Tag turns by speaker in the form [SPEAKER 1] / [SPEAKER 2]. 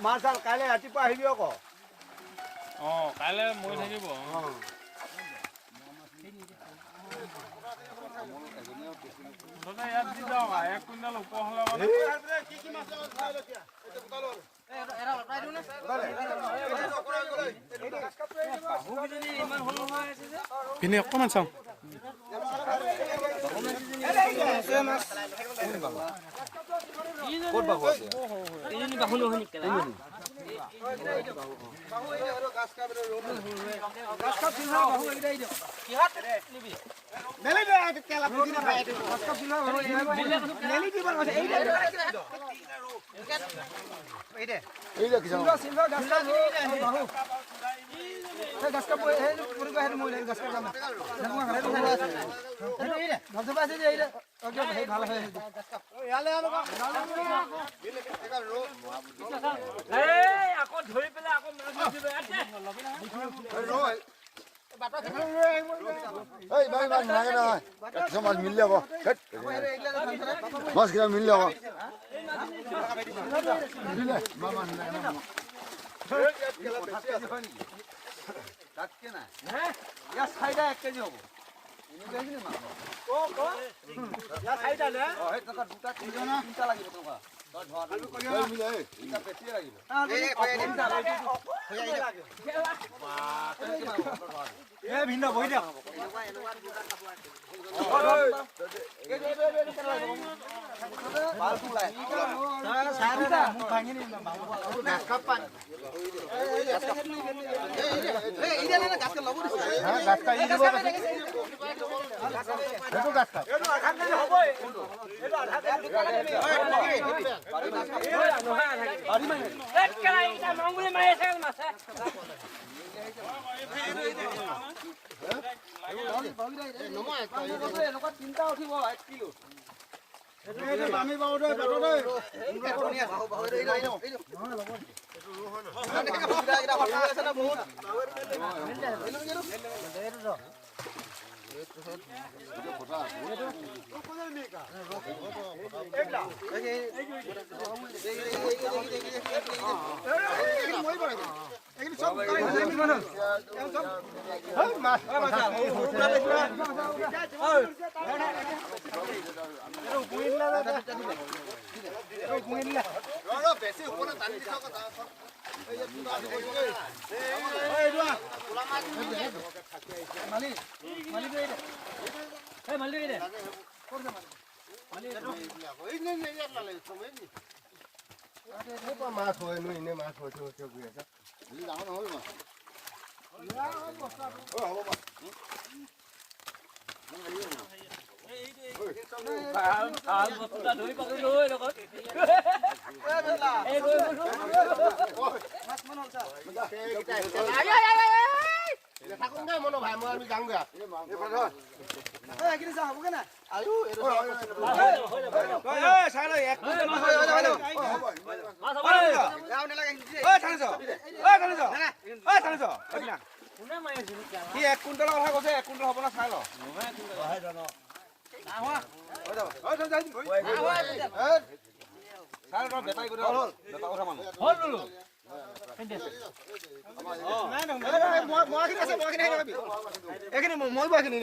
[SPEAKER 1] মাছাল কাইলে ৰাতিপুৱা আহিবি আকৌ
[SPEAKER 2] কাইলে মই থাকিব ইয়াত দি যাওঁ 1 কুইণ্টেল ওপৰ হ'লে
[SPEAKER 3] পিনে অকণমান চাওঁ
[SPEAKER 1] ক'ত বাহু আছে
[SPEAKER 4] ini bahu loh ini kala aku dhori pela aku maas dibe ate
[SPEAKER 1] এই ভাই ভাই নাগে না কিছু মাছ মিললে আকৌ মাছ কিটা মিললে আকৌ মিললে মামা না তাতকে না হ্যাঁ ইয়া সাইডা 1 কেজি হ'ব ইনি দেখিনি মাছ ও ও ইয়া সাইডা না ও হে টকা দুটা তিনটা লাগিব টকা তই ধৰা মিলে এটা বেছি লাগিব এই এ ভিন্ন বহি দিয়ক চিন্তা উঠিব 1 কিলো আমি বাবু মাছ হয় নো এনে মাছ হয় মনো ভাই মই আমি যাওঁগা কি 1 কুইণ্টলৰ কথা কৈছে 1 কুইণ্টল হ'ব না চাই ল বেপাৰী কথা হ'ল বেপাৰ কথা মানুহ হ'ল বোলো এইখিনি মই বাখিনি